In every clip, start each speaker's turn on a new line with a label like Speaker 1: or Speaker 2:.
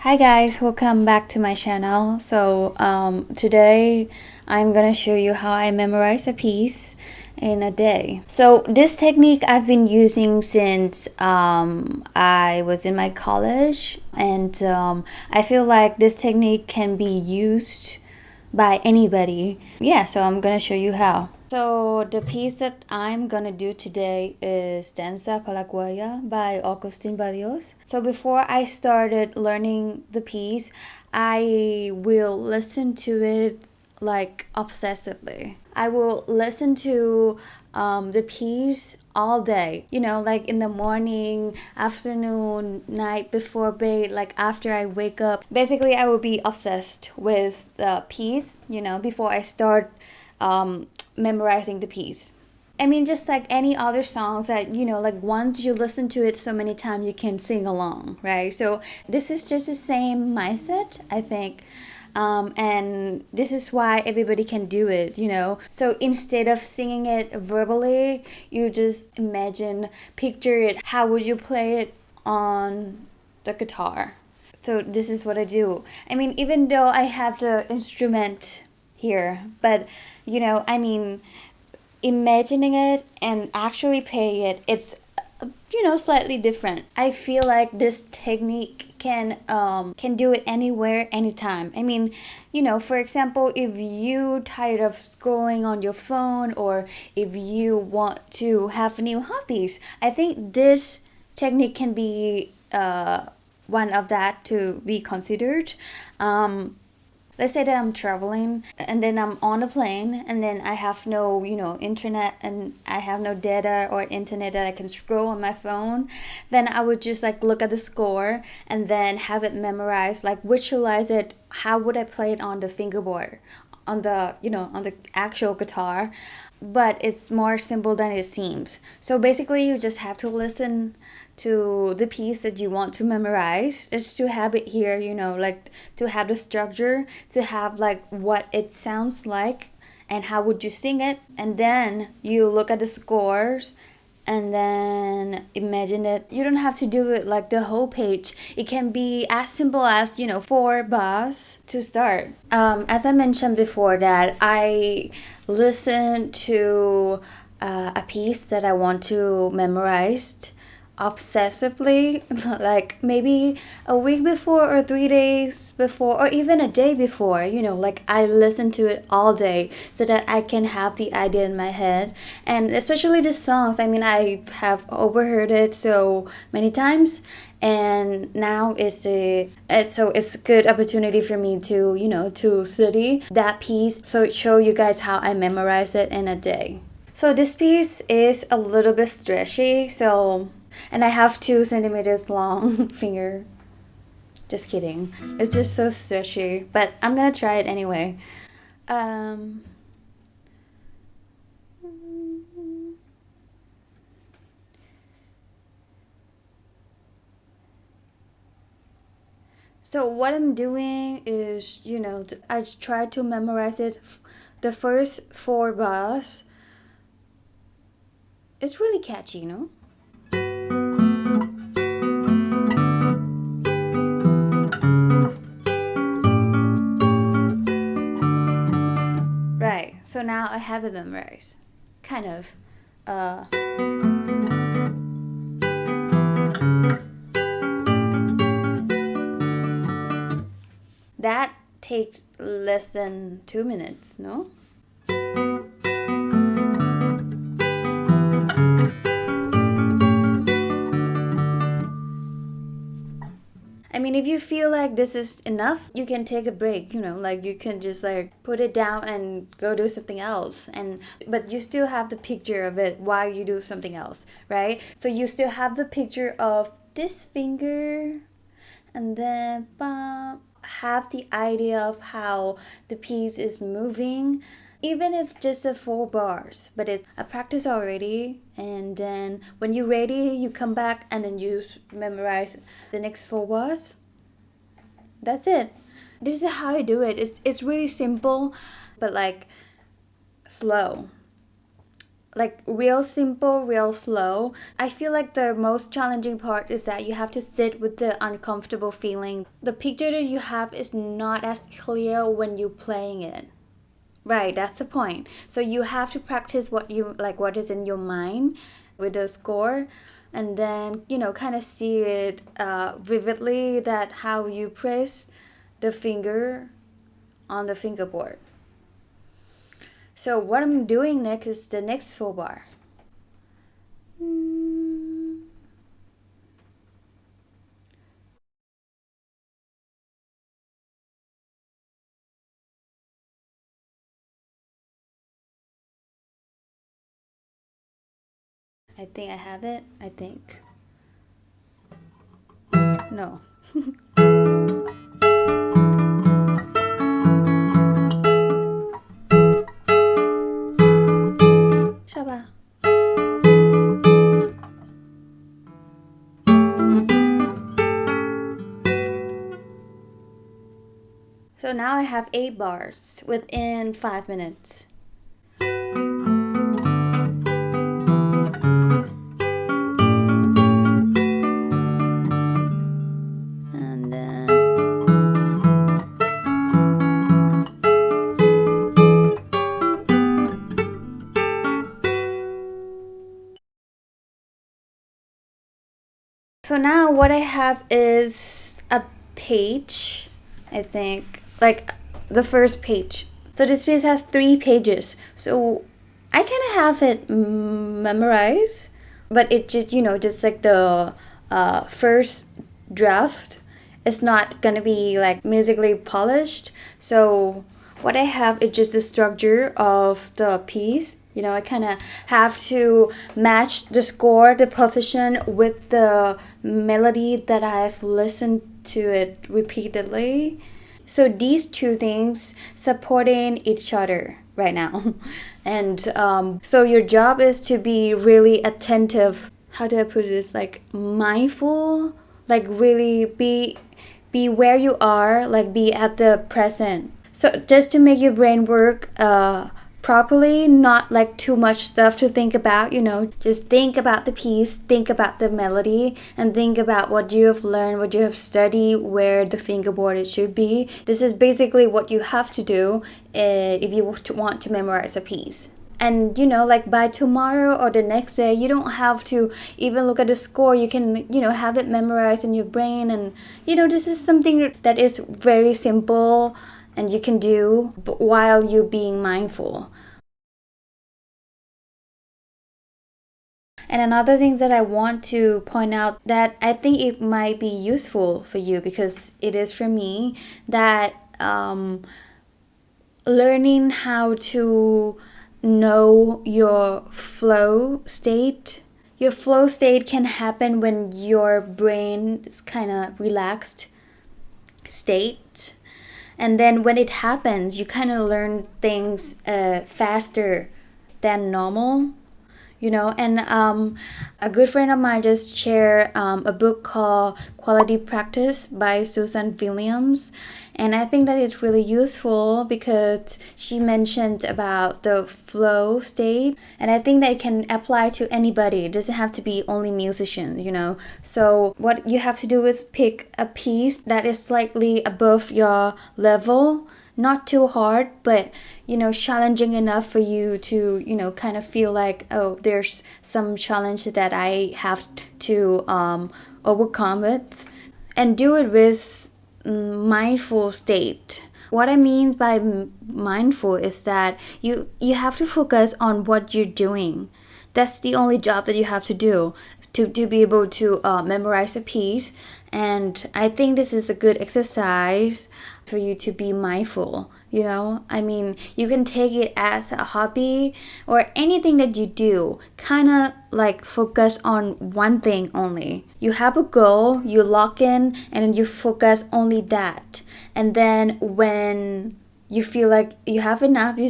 Speaker 1: Hi guys, welcome back to my channel. Today I'm gonna show you how I memorize a piece in a day. So this technique I've been using since I was in my college, and I feel like this technique can be used by anybody. Yeah, so I'm gonna show you how. So the piece that I'm gonna do today is Danza Paraguaya by Agustin Barrios. So before I started learning the piece, I will listen to it like obsessively. I will listen to the piece all day, like in the morning, afternoon, night, before bed, like after I wake up. Basically, I will be obsessed with the piece, before I start memorizing the piece. I mean, just like any other songs that, like once you listen to it so many times, you can sing along, right? So this is just the same mindset, I think. And this is why everybody can do it. So instead of singing it verbally, you just imagine, picture it. How would you play it on the guitar? So this is what I do. I mean, even though I have the instrument here, but I mean, imagining it and actually playing it, it's slightly different. I feel like this technique can do it anywhere, anytime. I mean, for example, if you tired of scrolling on your phone, or if you want to have new hobbies, I think this technique can be one of that to be considered. Let's say that I'm traveling and then I'm on a plane, and then I have no, internet, and I have no data or internet that I can scroll on my phone. Then I would just like look at the score and then have it memorized, like visualize it. How would I play it on the fingerboard, on the, on the actual guitar? But it's more simple than it seems. So basically, you just have to listen to the piece that you want to memorize, just to have it here, like to have the structure, to have like what it sounds like and how would you sing it. And then you look at the scores and then imagine it. You don't have to do it like the whole page. It can be as simple as 4 bars to start. As I mentioned before, that I listen to a piece that I want to memorize obsessively, like maybe a week before, or 3 days before, or even a day before. Like I listen to it all day so that I can have the idea in my head. And especially the songs, I mean, I have overheard it so many times, and now it's a good opportunity for me to to study that piece, so show you guys how I memorize it in a day. So this piece is a little bit stretchy, and I have 2 centimeters long finger. Just kidding. It's just so stretchy, but I'm gonna try it anyway. Um, so what I'm doing is, I try to memorize it. The first 4 bars. It's really catchy. Right, so now I have it memorized. Kind of. Uh, that takes less than 2 minutes, no? I mean, if you feel like this is enough, you can take a break, like you can just like put it down and go do something else. But you still have the picture of it while you do something else, right? So you still have the picture of this finger, and then have the idea of how the piece is moving, even if just a 4 bars. But it's a practice already, and then when you're ready, you come back and then you memorize the next 4 bars. That's it. This is how I do it. It's really simple, but like slow. like real simple, real slow. I feel like the most challenging part is that you have to sit with the uncomfortable feeling. The picture that you have is not as clear when you're playing it. Right, that's the point. So you have to practice what you like, what is in your mind with the score, and then kind of see it vividly, that how you press the finger on the fingerboard. So what I'm doing next is the next full bar. I think I have it. I think. No. 是吧? So now I have 8 bars within 5 minutes. And then so now what I have is a page, I think, like the first page. So this piece has 3 pages. So I kind of have it memorized, but it just, just like the first draft is not gonna be like musically polished. So what I have is just the structure of the piece. I kind of have to match the score, the position with the melody that I've listened to it repeatedly. So these two things supporting each other right now. And so your job is to be really attentive. How do I put this? Like mindful, like really be where you are, like be at the present. So just to make your brain work properly, not like too much stuff to think about, just think about the piece, think about the melody, and think about what you have learned, what you have studied, where the fingerboard it should be. This is basically what you have to do if you want to memorize a piece. And like by tomorrow or the next day, you don't have to even look at the score. You can have it memorized in your brain. And this is something that is very simple and you can do while you're being mindful. And another thing that I want to point out that I think it might be useful for you, because it is for me, that learning how to know your flow state. Your flow state can happen when your brain is kind of relaxed state. And then when it happens, you kind of learn things faster than normal. And a good friend of mine just shared a book called Quality Practice by Susan Williams. And I think that it's really useful because she mentioned about the flow state. And I think that it can apply to anybody. It doesn't have to be only musicians, So what you have to do is pick a piece that is slightly above your level. Not too hard, but challenging enough for you to kind of feel like, oh, there's some challenge that I have to overcome with, and do it with mindful state. What I mean by mindful is that you have to focus on what you're doing. That's the only job that you have to do to be able to memorize a piece. And I think this is a good exercise for you to be mindful. I mean, you can take it as a hobby or anything that you do, kind of like focus on one thing only. You have a goal, you lock in, and then you focus only that. And then when you feel like you have enough, you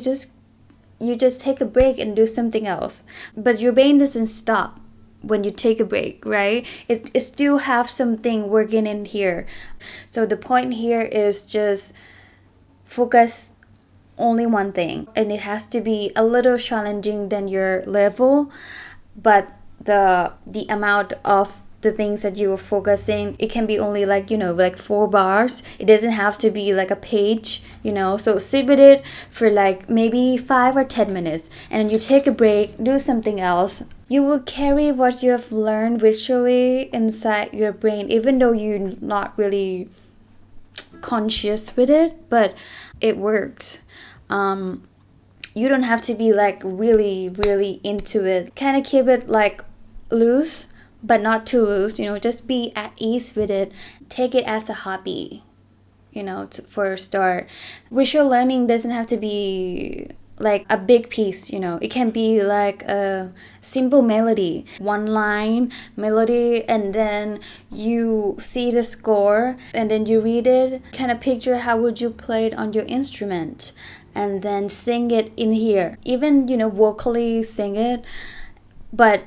Speaker 1: just take a break and do something else. But your brain doesn't stop when you take a break, right? It still have something working in here. So the point here is just focus only one thing, and it has to be a little challenging than your level, but the amount of the things that you are focusing, it can be only like, like 4 bars. It doesn't have to be like a page, so sit with it for like maybe 5 or 10 minutes, and then you take a break, do something else. You will carry what you have learned visually inside your brain, even though you're not really conscious with it, but it works. You don't have to be like really really into it. Kind of keep it like loose, but not too loose, just be at ease with it. Take it as a hobby, for a start. Visual learning doesn't have to be like a big piece, it can be like a simple melody, one line melody, and then you see the score and then you read it, kind of picture how would you play it on your instrument, and then sing it in here, even vocally sing it, but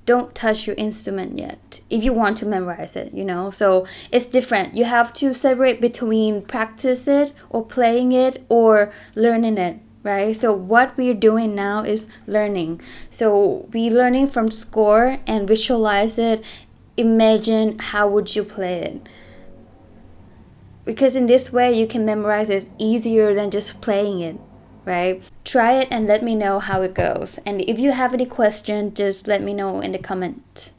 Speaker 1: don't touch your instrument yet if you want to memorize it, so it's different. You have to separate between practice it or playing it or learning it, right? So what we're doing now is learning. So we learning from score and visualize it. Imagine how would you play it, because in this way you can memorize it easier than just playing it, right? Try it and let me know how it goes. And if you have any question, just let me know in the comment.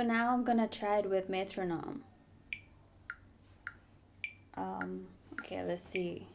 Speaker 1: So now I'm gonna try it with metronome. Okay, let's see.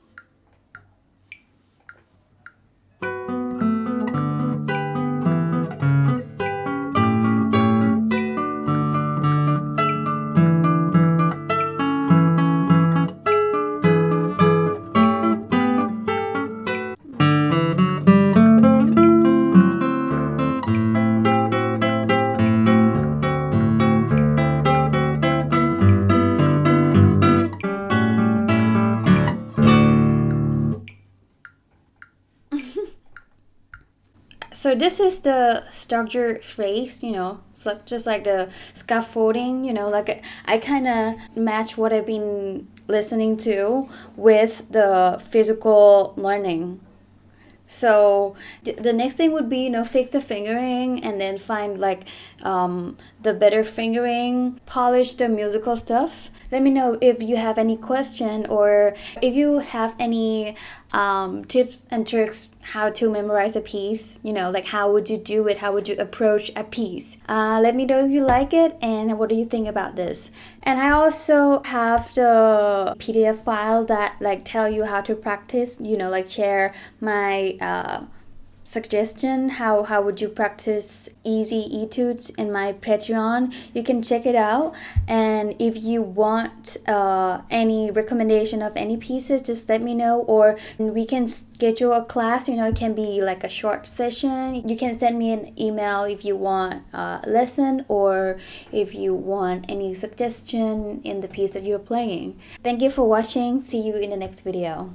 Speaker 1: So this is the structure phrase, so it's just like the scaffolding, like I kind of match what I've been listening to with the physical learning. So the next thing would be, fix the fingering and then find like the better fingering, polish the musical stuff. Let me know if you have any question or if you have any tips and tricks how to memorize a piece, like how would you do it, how would you approach a piece. Let me know if you like it and what do you think about this. And I also have the PDF file that like tell you how to practice, like share my suggestion how would you practice easy etudes in my Patreon. You can check it out, and if you want any recommendation of any pieces, just let me know, or we can schedule a class. It can be like a short session. You can send me an email if you want a lesson or if you want any suggestion in the piece that you're playing. Thank you for watching. See you in the next video.